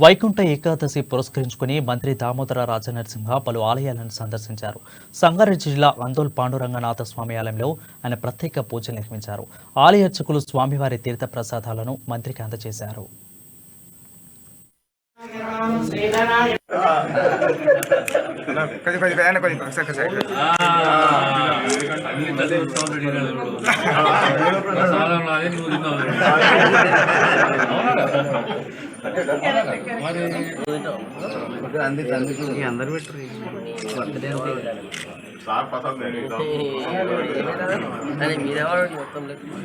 వైకుంఠ ఏకాదశి పురస్కరించుకుని మంత్రి దామోదర రాజనరసింహ పలు ఆలయాలను సందర్శించారు. సంగారెడ్డి జిల్లా అందోల్ పాండురంగనాథ స్వామి ఆలయంలో ఆయన ప్రత్యేక పూజలు నిర్వహించారు. ఆలయ అర్చకులు స్వామివారి తీర్థ ప్రసాదాలను మంత్రికి అందజేశారు. అందరు మీరెవరు మొత్తం అందరికీ